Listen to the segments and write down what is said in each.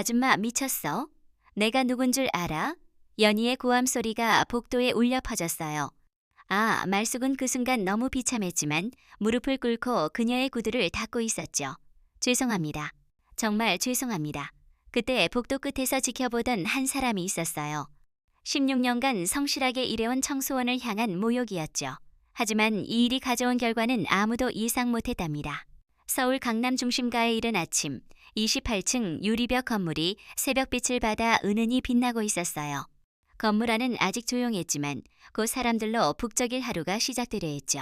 아줌마 미쳤어? 내가 누군 줄 알아? 연희의 고함 소리가 복도에 울려 퍼졌어요. 말숙은 그 순간 너무 비참했지만 무릎을 꿇고 그녀의 구두를 닦고 있었죠. 죄송합니다. 정말 죄송합니다. 그때 복도 끝에서 지켜보던 한 사람이 있었어요. 16년간 성실하게 일해온 청소원을 향한 모욕이었죠. 하지만 이 일이 가져온 결과는 아무도 예상 못했답니다. 서울 강남 중심가에 이른 아침, 28층 유리벽 건물이 새벽빛을 받아 은은히 빛나고 있었어요. 건물 안은 아직 조용했지만 곧 사람들로 북적일 하루가 시작되려 했죠.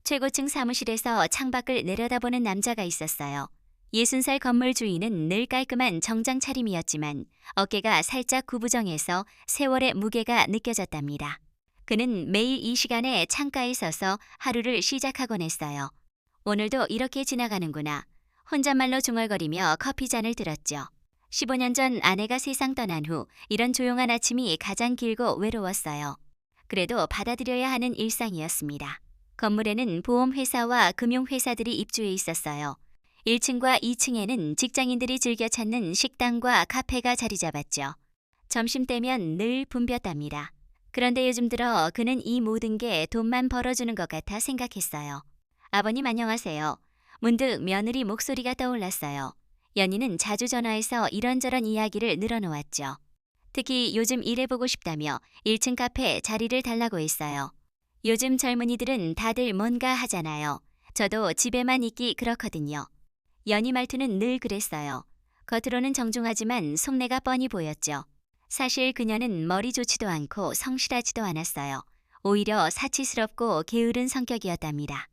최고층 사무실에서 창밖을 내려다보는 남자가 있었어요. 60살 건물 주인은 늘 깔끔한 정장 차림이었지만 어깨가 살짝 구부정해서 세월의 무게가 느껴졌답니다. 그는 매일 이 시간에 창가에 서서 하루를 시작하곤 했어요. 오늘도 이렇게 지나가는구나. 혼잣말로 중얼거리며 커피잔을 들었죠. 15년 전 아내가 세상 떠난 후 이런 조용한 아침이 가장 길고 외로웠어요. 그래도 받아들여야 하는 일상이었습니다. 건물에는 보험회사와 금융회사들이 입주해 있었어요. 1층과 2층에는 직장인들이 즐겨 찾는 식당과 카페가 자리 잡았죠. 점심때면 늘 붐볐답니다. 그런데 요즘 들어 그는 이 모든 게 돈만 벌어주는 것 같아 생각했어요. 아버님 안녕하세요. 문득 며느리 목소리가 떠올랐어요. 연희는 자주 전화해서 이런저런 이야기를 늘어놓았죠. 특히 요즘 일해보고 싶다며 1층 카페에 자리를 달라고 했어요. 요즘 젊은이들은 다들 뭔가 하잖아요. 저도 집에만 있기 그렇거든요. 연희 말투는 늘 그랬어요. 겉으로는 정중하지만 속내가 뻔히 보였죠. 사실 그녀는 머리 좋지도 않고 성실하지도 않았어요. 오히려 사치스럽고 게으른 성격이었답니다.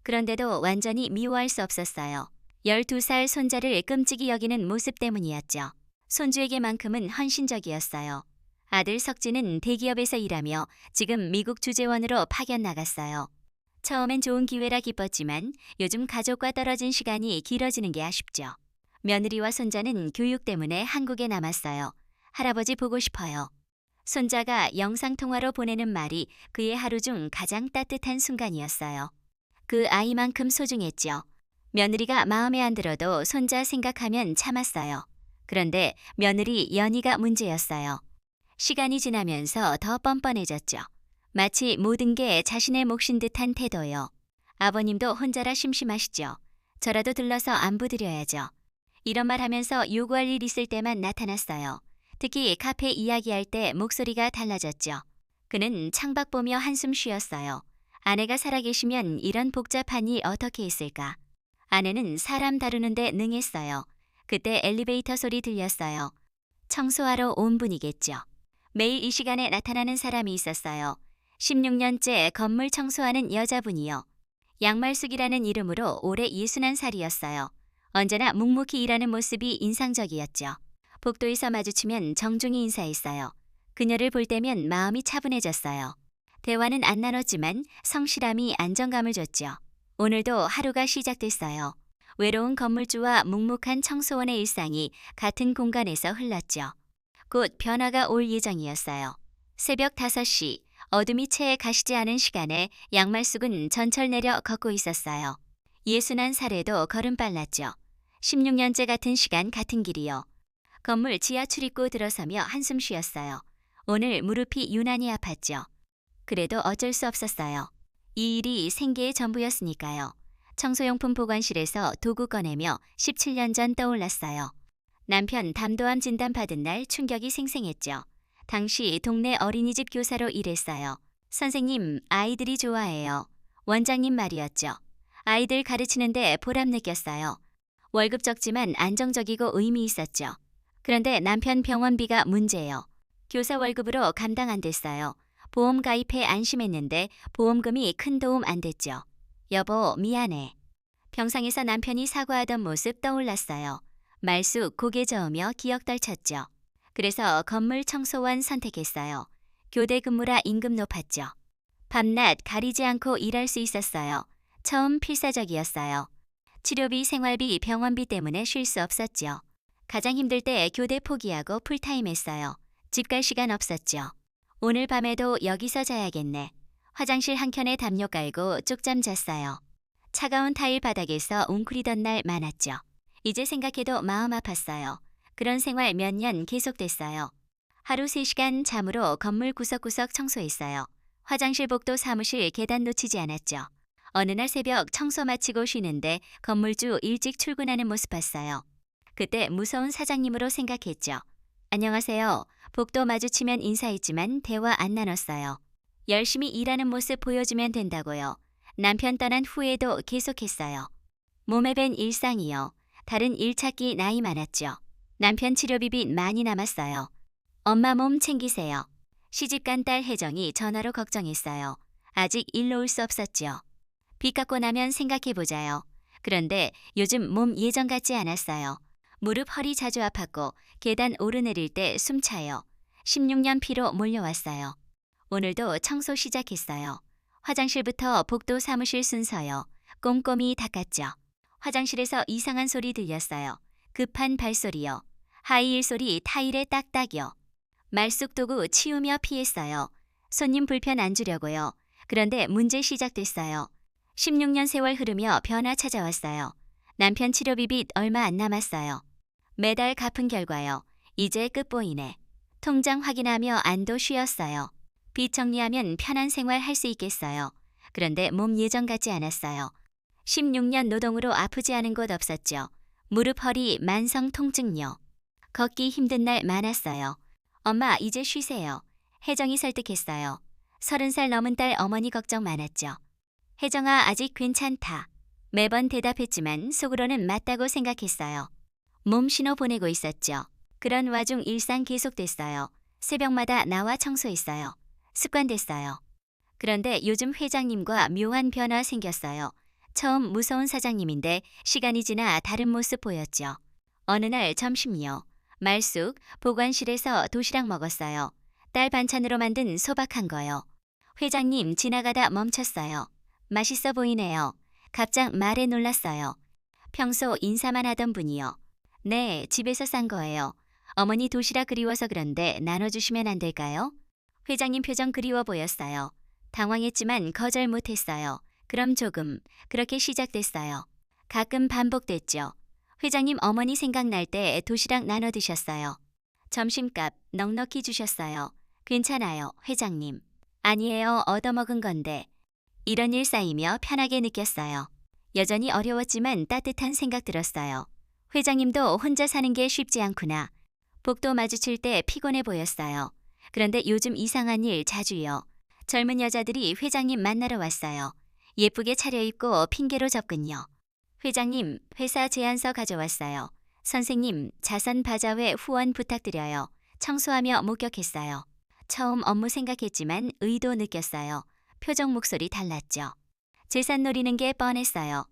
그런데도 완전히 미워할 수 없었어요. 12살 손자를 끔찍이 여기는 모습 때문이었죠. 손주에게만큼은 헌신적이었어요. 아들 석진은 대기업에서 일하며 지금 미국 주재원으로 파견 나갔어요. 처음엔 좋은 기회라 기뻤지만 요즘 가족과 떨어진 시간이 길어지는 게 아쉽죠. 며느리와 손자는 교육 때문에 한국에 남았어요. 할아버지 보고 싶어요. 손자가 영상통화로 보내는 말이 그의 하루 중 가장 따뜻한 순간이었어요. 그 아이만큼 소중했죠. 며느리가 마음에 안 들어도 손자 생각하면 참았어요. 그런데 며느리 연희가 문제였어요. 시간이 지나면서 더 뻔뻔해졌죠. 마치 모든 게 자신의 몫인 듯한 태도요. 아버님도 혼자라 심심하시죠. 저라도 들러서 안부 드려야죠. 이런 말 하면서 요구할 일 있을 때만 나타났어요. 특히 카페 이야기할 때 목소리가 달라졌죠. 그는 창밖 보며 한숨 쉬었어요. 아내가 살아계시면 이런 복잡한 일 어떻게 했을까? 아내는 사람 다루는데 능했어요. 그때 엘리베이터 소리 들렸어요. 청소하러 온 분이겠죠. 매일 이 시간에 나타나는 사람이 있었어요. 16년째 건물 청소하는 여자분이요. 양말숙이라는 이름으로 올해 61살이었어요. 언제나 묵묵히 일하는 모습이 인상적이었죠. 복도에서 마주치면 정중히 인사했어요. 그녀를 볼 때면 마음이 차분해졌어요. 대화는 안 나눴지만 성실함이 안정감을 줬죠. 오늘도 하루가 시작됐어요. 외로운 건물주와 묵묵한 청소원의 일상이 같은 공간에서 흘렀죠. 곧 변화가 올 예정이었어요. 새벽 5시, 어둠이 채 가시지 않은 시간에 양말숙은 전철 내려 걷고 있었어요. 61살에도 걸음 빨랐죠. 16년째 같은 시간 같은 길이요. 건물 지하 출입구 들어서며 한숨 쉬었어요. 오늘 무릎이 유난히 아팠죠. 그래도 어쩔 수 없었어요. 이 일이 생계의 전부였으니까요. 청소용품 보관실에서 도구 꺼내며 17년 전 떠올랐어요. 남편 담도암 진단 받은 날 충격이 생생했죠. 당시 동네 어린이집 교사로 일했어요. 선생님, 아이들이 좋아해요. 원장님 말이었죠. 아이들 가르치는데 보람 느꼈어요. 월급 적지만 안정적이고 의미 있었죠. 그런데 남편 병원비가 문제예요. 교사 월급으로 감당 안 됐어요. 보험 가입해 안심했는데 보험금이 큰 도움 안 됐죠. 여보, 미안해. 병상에서 남편이 사과하던 모습 떠올랐어요. 말쑥 고개 저으며 기억 떨쳤죠. 그래서 건물 청소원 선택했어요. 교대 근무라 임금 높았죠. 밤낮 가리지 않고 일할 수 있었어요. 처음 필사적이었어요. 치료비, 생활비, 병원비 때문에 쉴 수 없었죠. 가장 힘들 때 교대 포기하고 풀타임 했어요. 집 갈 시간 없었죠. 오늘 밤에도 여기서 자야겠네. 화장실 한켠에 담요 깔고 쪽잠 잤어요. 차가운 타일 바닥에서 웅크리던 날 많았죠. 이제 생각해도 마음 아팠어요. 그런 생활 몇 년 계속됐어요. 하루 3시간 잠으로 건물 구석구석 청소했어요. 화장실, 복도, 사무실, 계단 놓치지 않았죠. 어느 날 새벽 청소 마치고 쉬는데 건물주 일찍 출근하는 모습 봤어요. 그때 무서운 사장님으로 생각했죠. 안녕하세요. 복도 마주치면 인사했지만 대화 안 나눴어요. 열심히 일하는 모습 보여주면 된다고요. 남편 떠난 후에도 계속했어요. 몸에 밴 일상이요. 다른 일 찾기 나이 많았죠. 남편 치료비비 많이 남았어요. 엄마 몸 챙기세요. 시집간 딸 혜정이 전화로 걱정했어요. 아직 일로 올 수 없었죠. 빚 갚고 나면 생각해보자요. 그런데 요즘 몸 예전 같지 않았어요. 무릎, 허리 자주 아팠고 계단 오르내릴 때 숨차요. 16년 피로 몰려왔어요. 오늘도 청소 시작했어요. 화장실부터 복도, 사무실 순서요. 꼼꼼히 닦았죠. 화장실에서 이상한 소리 들렸어요. 급한 발소리요. 하이힐 소리, 타일에 딱딱이요. 말쑥 도구 치우며 피했어요. 손님 불편 안 주려고요. 그런데 문제 시작됐어요. 16년 세월 흐르며 변화 찾아왔어요. 남편 치료비 빚 얼마 안 남았어요. 매달 갚은 결과요. 이제 끝보이네. 통장 확인하며 안도 쉬었어요. 빚 정리하면 편한 생활 할 수 있겠어요. 그런데 몸 예전 같지 않았어요. 16년 노동으로 아프지 않은 곳 없었죠. 무릎, 허리, 만성 통증요. 걷기 힘든 날 많았어요. 엄마 이제 쉬세요. 혜정이 설득했어요. 30살 넘은 딸 어머니 걱정 많았죠. 혜정아 아직 괜찮다. 매번 대답했지만 속으로는 맞다고 생각했어요. 몸 신호 보내고 있었죠. 그런 와중 일상 계속됐어요. 새벽마다 나와 청소했어요. 습관됐어요. 그런데 요즘 회장님과 묘한 변화 생겼어요. 처음 무서운 사장님인데 시간이 지나 다른 모습 보였죠. 어느 날 점심요. 말쑥 보관실에서 도시락 먹었어요. 딸 반찬으로 만든 소박한 거요. 회장님 지나가다 멈췄어요. 맛있어 보이네요. 갑작 말에 놀랐어요. 평소 인사만 하던 분이요. 네, 집에서 싼 거예요. 어머니 도시락 그리워서 그런데 나눠주시면 안 될까요? 회장님 표정 그리워 보였어요. 당황했지만 거절 못했어요. 그럼 조금. 그렇게 시작됐어요. 가끔 반복됐죠. 회장님 어머니 생각날 때 도시락 나눠 드셨어요. 점심값 넉넉히 주셨어요. 괜찮아요, 회장님. 아니에요, 얻어먹은 건데. 이런 일 쌓이며 편하게 느꼈어요. 여전히 어려웠지만 따뜻한 생각 들었어요. 회장님도 혼자 사는 게 쉽지 않구나. 복도 마주칠 때 피곤해 보였어요. 그런데 요즘 이상한 일 자주요. 젊은 여자들이 회장님 만나러 왔어요. 예쁘게 차려입고 핑계로 접근요. 회장님, 회사 제안서 가져왔어요. 선생님, 자선 바자회 후원 부탁드려요. 청소하며 목격했어요. 처음 업무 생각했지만 의도 느꼈어요. 표정, 목소리 달랐죠. 재산 노리는 게 뻔했어요.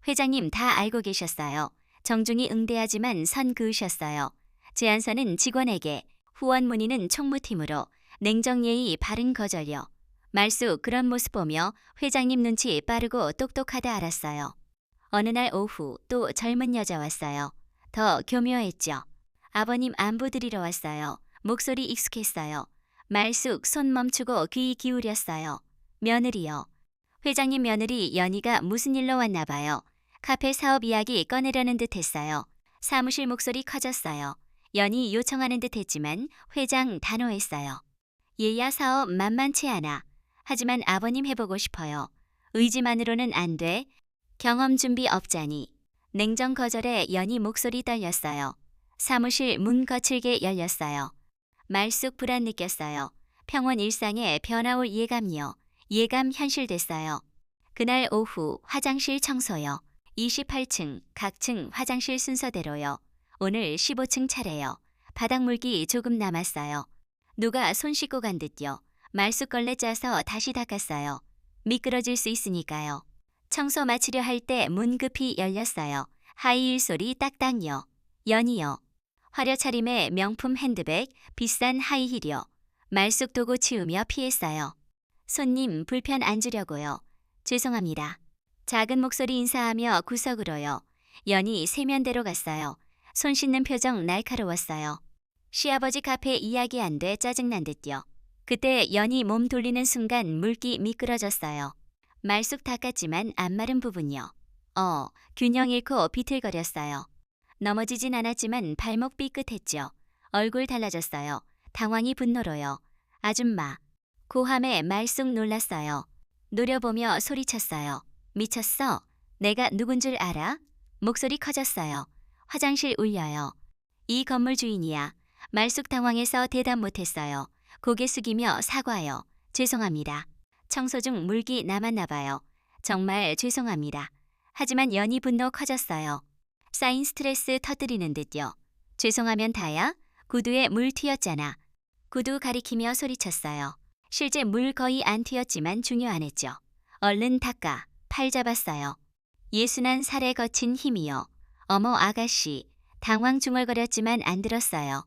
회장님 다 알고 계셨어요. 정중히 응대하지만 선 그으셨어요. 제안서는 직원에게, 후원 문의는 총무팀으로, 냉정 예의 바른 거절요. 말쑥 그런 모습 보며 회장님 눈치 빠르고 똑똑하다 알았어요. 어느 날 오후 또 젊은 여자 왔어요. 더 교묘했죠. 아버님 안부 드리러 왔어요. 목소리 익숙했어요. 말쑥 손 멈추고 귀 기울였어요. 며느리요. 회장님 며느리 연희가 무슨 일로 왔나 봐요. 카페 사업 이야기 꺼내려는 듯 했어요. 사무실 목소리 커졌어요. 연희 요청하는 듯 했지만 회장 단호했어요. 얘야 사업 만만치 않아. 하지만 아버님 해보고 싶어요. 의지만으로는 안 돼. 경험 준비 없자니. 냉정 거절에 연희 목소리 떨렸어요. 사무실 문 거칠게 열렸어요. 말쑥 불안 느꼈어요. 평온 일상에 변화 올 예감이요. 예감 현실됐어요. 그날 오후 화장실 청소요. 28층 각층 화장실 순서대로요. 오늘 15층 차례요. 바닥 물기 조금 남았어요. 누가 손 씻고 간 듯요. 말쑥걸레 짜서 다시 닦았어요. 미끄러질 수 있으니까요. 청소 마치려 할 때 문 급히 열렸어요. 하이힐 소리 딱딱요. 연이요. 화려 차림에 명품 핸드백, 비싼 하이힐이요. 말쑥 도구 치우며 피했어요. 손님 불편 안 주려고요. 죄송합니다. 작은 목소리 인사하며 구석으로요. 연이 세면대로 갔어요. 손 씻는 표정 날카로웠어요. 시아버지 카페 이야기 안 돼 짜증난 듯요. 그때 연이 몸 돌리는 순간 물기 미끄러졌어요. 말쑥 닦았지만 안 마른 부분요. 균형 잃고 비틀거렸어요. 넘어지진 않았지만 발목 삐끗했죠. 얼굴 달라졌어요. 당황이 분노로요. 아줌마. 고함에 말쑥 놀랐어요. 노려보며 소리쳤어요. 미쳤어? 내가 누군 줄 알아? 목소리 커졌어요. 화장실 울려요. 이 건물 주인이야. 말쑥 당황해서 대답 못했어요. 고개 숙이며 사과요. 죄송합니다. 청소 중 물기 남았나 봐요. 정말 죄송합니다. 하지만 연희 분노 커졌어요. 쌓인 스트레스 터뜨리는 듯요. 죄송하면 다야? 구두에 물 튀었잖아. 구두 가리키며 소리쳤어요. 실제 물 거의 안 튀었지만 중요 안 했죠. 얼른 닦아. 팔 잡았어요. 예순한 살에 거친 힘이요. 어머 아가씨. 당황 중얼거렸지만 안 들었어요.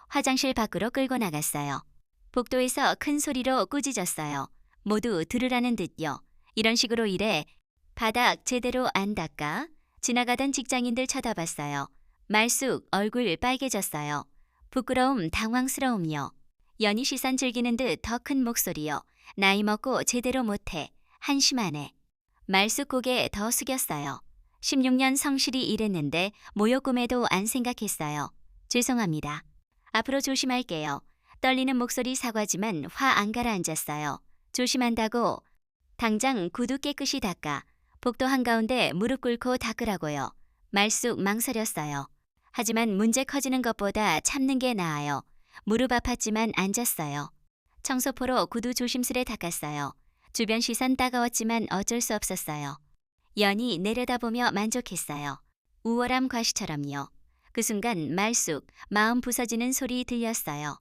화장실 밖으로 끌고 나갔어요. 복도에서 큰 소리로 꾸짖었어요. 모두 들으라는 듯요. 이런 식으로 일해. 바닥 제대로 안 닦아? 지나가던 직장인들 쳐다봤어요. 말쑥 얼굴 빨개졌어요. 부끄러움, 당황스러움요. 연희 시선 즐기는 듯 더 큰 목소리요. 나이 먹고 제대로 못해. 한심하네. 말쑥 고개 더 숙였어요. 16년 성실히 일했는데 모욕 꿈에도 안 생각했어요. 죄송합니다. 앞으로 조심할게요. 떨리는 목소리 사과지만 화 안 가라앉았어요. 조심한다고. 당장 구두 깨끗이 닦아. 복도 한가운데 무릎 꿇고 닦으라고요. 말쑥 망설였어요. 하지만 문제 커지는 것보다 참는 게 나아요. 무릎 아팠지만 앉았어요. 청소포로 구두 조심스레 닦았어요. 주변 시선 따가웠지만 어쩔 수 없었어요. 연히 내려다보며 만족했어요. 우월함 과시처럼요. 그 순간 말쑥, 마음 부서지는 소리 들렸어요.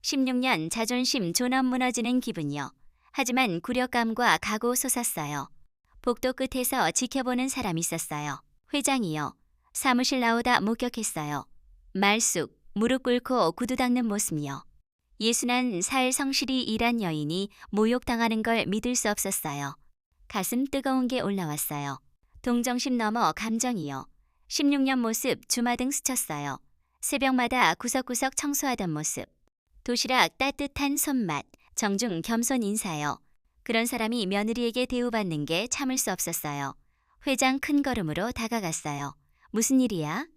16년 자존심 존엄 무너지는 기분요. 하지만 굴욕감과 각오 솟았어요. 복도 끝에서 지켜보는 사람 있었어요. 회장이요. 사무실 나오다 목격했어요. 말쑥, 무릎 꿇고 구두 닦는 모습요. 예순한 살 성실히 일한 여인이 모욕당하는 걸 믿을 수 없었어요. 가슴 뜨거운 게 올라왔어요. 동정심 넘어 감정이요. 16년 모습 주마등 스쳤어요. 새벽마다 구석구석 청소하던 모습. 도시락 따뜻한 손맛, 정중 겸손 인사요. 그런 사람이 며느리에게 대우받는 게 참을 수 없었어요. 회장 큰 걸음으로 다가갔어요. 무슨 일이야?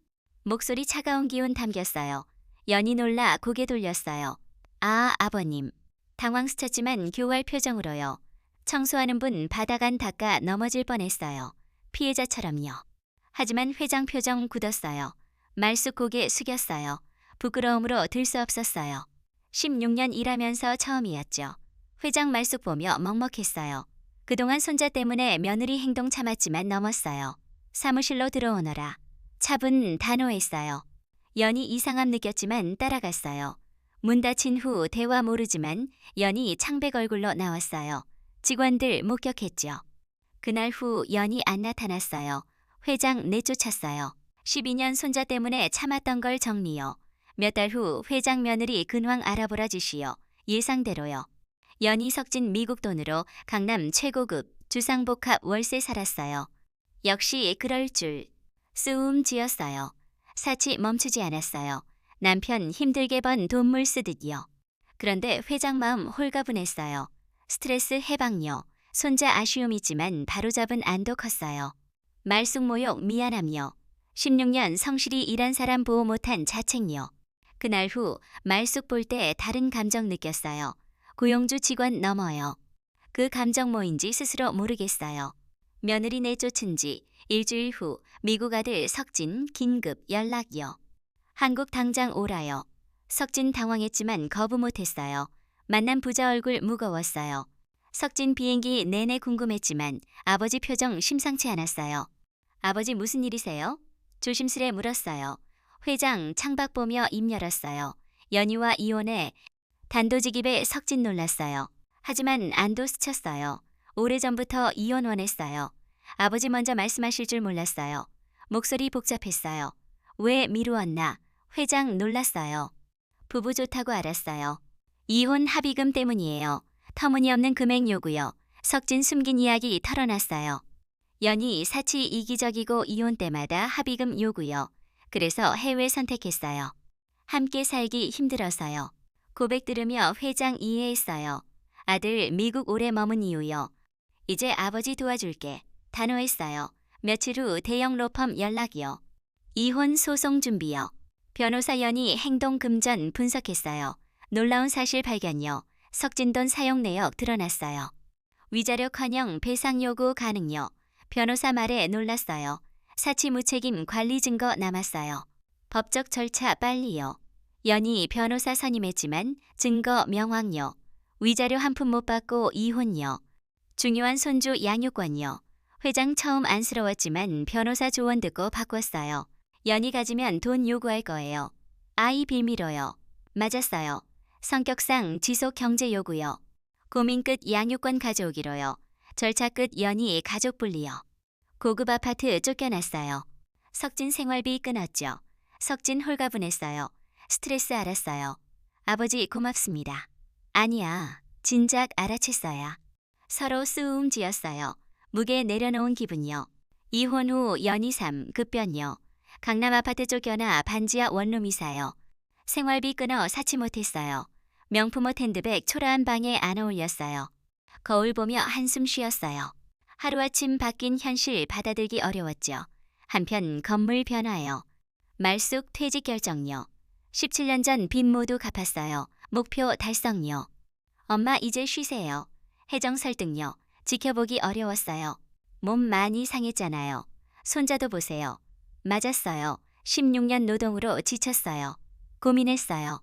목소리 차가운 기운 담겼어요. 연희 놀라 고개 돌렸어요. 아, 아버님. 당황 스쳤지만 교활 표정으로요. 청소하는 분 바닥 안 닦아 넘어질 뻔했어요. 피해자처럼요. 하지만 회장 표정 굳었어요. 말쑥 고개 숙였어요. 부끄러움으로 들 수 없었어요. 16년 일하면서 처음이었죠. 회장 말쑥 보며 먹먹했어요. 그동안 손자 때문에 며느리 행동 참았지만 넘었어요. 사무실로 들어오너라. 차분 단호했어요. 연희 이상함 느꼈지만 따라갔어요. 문 닫힌 후 대화 모르지만 연희 창백 얼굴로 나왔어요. 직원들 목격했죠. 그날 후 연희 안 나타났어요. 회장 내쫓았어요. 12년 손자 때문에 참았던 걸 정리요. 몇 달 후 회장 며느리 근황 알아보라 지시요. 예상대로요. 연희 석진 미국 돈으로 강남 최고급 주상복합 월세 살았어요. 역시 그럴 줄. 쓰움 지었어요. 사치 멈추지 않았어요. 남편 힘들게 번 돈물 쓰듯요. 그런데 회장 마음 홀가분했어요. 스트레스 해방요. 손자 아쉬움이지만 바로잡은 안도 컸어요. 말쑥 모욕 미안함요. 16년 성실히 일한 사람 보호 못한 자책요. 그날 후 말쑥 볼 때 다른 감정 느꼈어요. 고용주 직원 넘어요. 그 감정 뭐인지 스스로 모르겠어요. 며느리 내쫓은 지 일주일 후 미국 아들 석진 긴급 연락요. 한국 당장 오라요. 석진 당황했지만 거부 못했어요. 만난 부자 얼굴 무거웠어요. 석진 비행기 내내 궁금했지만 아버지 표정 심상치 않았어요. 아버지 무슨 일이세요? 조심스레 물었어요. 회장 창밖 보며 입 열었어요. 연희와 이혼해. 단도직입에 석진 놀랐어요. 하지만 안도 스쳤어요. 오래전부터 이혼 원했어요. 아버지 먼저 말씀하실 줄 몰랐어요. 목소리 복잡했어요. 왜 미루었나? 회장 놀랐어요. 부부 좋다고 알았어요. 이혼 합의금 때문이에요. 터무니없는 금액 요구요. 석진 숨긴 이야기 털어놨어요. 연희 사치 이기적이고 이혼 때마다 합의금 요구요. 그래서 해외 선택했어요. 함께 살기 힘들어서요. 고백 들으며 회장 이해했어요. 아들 미국 오래 머문 이유요. 이제 아버지 도와줄게. 단호했어요. 며칠 후 대형 로펌 연락이요. 이혼 소송 준비요. 변호사 연이 행동 금전 분석했어요. 놀라운 사실 발견요. 석진돈 사용 내역 드러났어요. 위자료커녕 배상 요구 가능요. 변호사 말에 놀랐어요. 사치 무책임 관리 증거 남았어요. 법적 절차 빨리요. 연이 변호사 선임했지만 증거 명확요. 위자료 한 푼 못 받고 이혼요. 중요한 손주 양육권요. 회장 처음 안쓰러웠지만 변호사 조언 듣고 바꿨어요. 연이 가지면 돈 요구할 거예요. 아이 빌미로요. 맞았어요. 성격상 지속 경제 요구요. 고민 끝 양육권 가져오기로요. 절차 끝 연이 가족 분리요. 고급 아파트 쫓겨났어요. 석진 생활비 끊었죠. 석진 홀가분했어요. 스트레스 알았어요. 아버지 고맙습니다. 아니야. 진작 알아챘어야. 서로 쓰움 지었어요. 무게 내려놓은 기분요. 이혼 후 연희 삶 급변요. 강남 아파트 쫓겨나 반지하 원룸 이사요. 생활비 끊어 사치 못했어요. 명품 옷 핸드백 초라한 방에 안 어울렸어요. 거울 보며 한숨 쉬었어요. 하루아침 바뀐 현실 받아들기 어려웠죠. 한편 건물 변화요. 말숙 퇴직 결정요. 17년 전 빚 모두 갚았어요. 목표 달성요. 엄마 이제 쉬세요. 혜정 설득요. 지켜보기 어려웠어요. 몸 많이 상했잖아요. 손자도 보세요. 맞았어요. 16년 노동으로 지쳤어요. 고민했어요.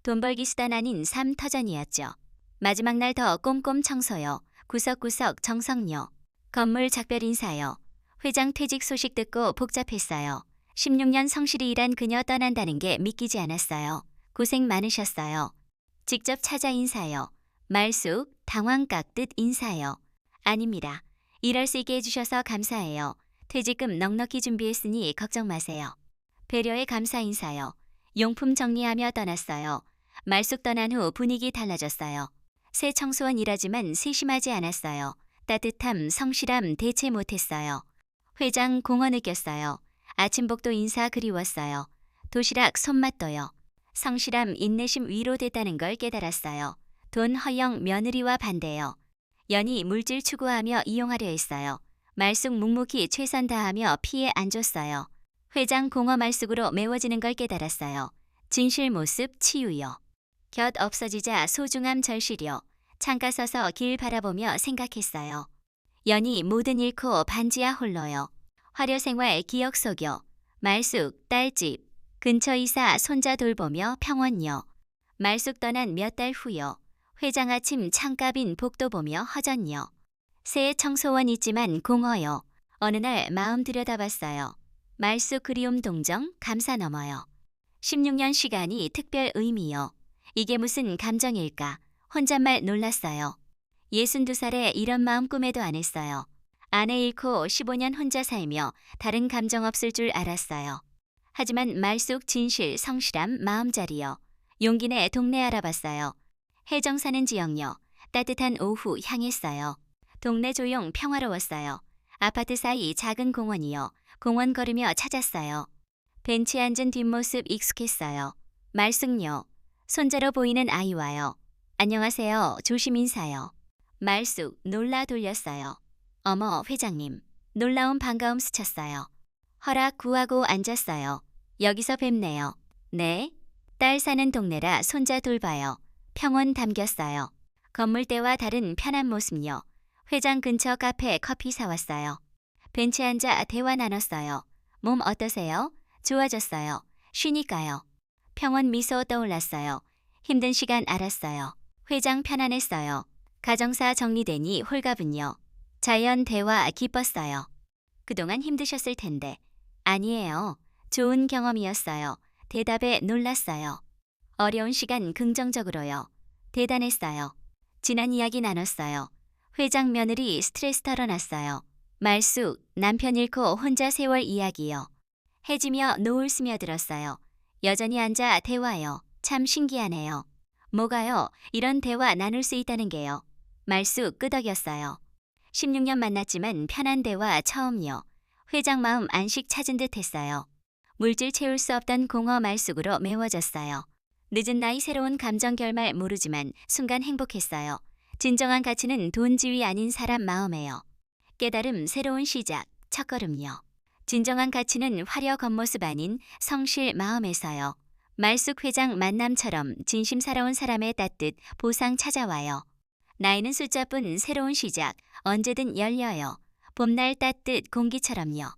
돈 벌기 수단 아닌 삶 터전이었죠. 마지막 날 더 꼼꼼 청소요. 구석구석 정성요. 건물 작별 인사요. 회장 퇴직 소식 듣고 복잡했어요. 16년 성실히 일한 그녀 떠난다는 게 믿기지 않았어요. 고생 많으셨어요. 직접 찾아 인사요. 말숙, 당황 깎듯 인사요. 아닙니다. 일할 수 있게 해주셔서 감사해요. 퇴직금 넉넉히 준비했으니 걱정 마세요. 배려에 감사 인사요. 용품 정리하며 떠났어요. 말숙 떠난 후 분위기 달라졌어요. 새 청소원 일하지만 세심하지 않았어요. 따뜻함, 성실함 대체 못했어요. 회장 공허 느꼈어요. 아침복도 인사 그리웠어요. 도시락 손맛도요. 성실함, 인내심 위로됐다는 걸 깨달았어요. 돈 허영 며느리와 반대요. 연이 물질 추구하며 이용하려 했어요. 말숙 묵묵히 최선 다하며 피해 안 줬어요. 회장 공허 말숙으로 메워지는 걸 깨달았어요. 진실 모습 치유요. 곁 없어지자 소중함 절실요. 창가 서서 길 바라보며 생각했어요. 연이 모든 잃고 반지하 홀로요. 화려 생활 기억 속요. 말숙 딸집 근처 이사 손자 돌보며 평원요. 말숙 떠난 몇 달 후요. 회장 아침 창가 빈 복도 보며 허전요. 새 청소원 있지만 공허요. 어느 날 마음 들여다봤어요. 말숙 그리움 동정 감사 넘어요. 16년 시간이 특별 의미요. 이게 무슨 감정일까? 혼잣말 놀랐어요. 62살에 이런 마음 꿈에도 안 했어요. 아내 잃고 15년 혼자 살며 다른 감정 없을 줄 알았어요. 하지만 말숙 진실 성실함 마음자리요. 용기 내 동네 알아봤어요. 혜정 사는 지역요. 따뜻한 오후 향했어요. 동네 조용 평화로웠어요. 아파트 사이 작은 공원이요. 공원 걸으며 찾았어요. 벤치에 앉은 뒷모습 익숙했어요. 말숙요. 손자로 보이는 아이와요. 안녕하세요. 조심 인사요. 말숙 놀라 돌렸어요. 어머 회장님. 놀라운 반가움 스쳤어요. 허락 구하고 앉았어요. 여기서 뵙네요. 네. 딸 사는 동네라 손자 돌봐요. 평온 담겼어요. 건물때와 다른 편한 모습요. 회장 근처 카페 커피 사왔어요. 벤치에 앉아 대화 나눴어요. 몸 어떠세요? 좋아졌어요. 쉬니까요. 평온 미소 떠올랐어요. 힘든 시간 알았어요. 회장 편안했어요. 가정사 정리되니 홀가분요. 자연 대화 기뻤어요. 그동안 힘드셨을 텐데. 아니에요. 좋은 경험이었어요. 대답에 놀랐어요. 어려운 시간 긍정적으로요. 대단했어요. 지난 이야기 나눴어요. 회장 며느리 스트레스 털어놨어요. 말숙 남편 잃고 혼자 세월 이야기요. 해지며 노을 스며들었어요. 여전히 앉아 대화요. 참 신기하네요. 뭐가요? 이런 대화 나눌 수 있다는 게요. 말숙 끄덕였어요. 16년 만났지만 편한 대화 처음요. 회장 마음 안식 찾은 듯 했어요. 물질 채울 수 없던 공허 말숙으로 메워졌어요. 늦은 나이 새로운 감정 결말 모르지만 순간 행복했어요. 진정한 가치는 돈 지위 아닌 사람 마음에요. 깨달음 새로운 시작, 첫걸음요. 진정한 가치는 화려 겉모습 아닌 성실 마음에서요. 말숙 회장 만남처럼 진심 살아온 사람의 따뜻, 보상 찾아와요. 나이는 숫자뿐 새로운 시작, 언제든 열려요. 봄날 따뜻 공기처럼요.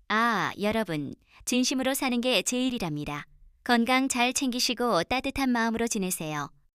아, 여러분, 진심으로 사는 게 제일이랍니다. 건강 잘 챙기시고 따뜻한 마음으로 지내세요.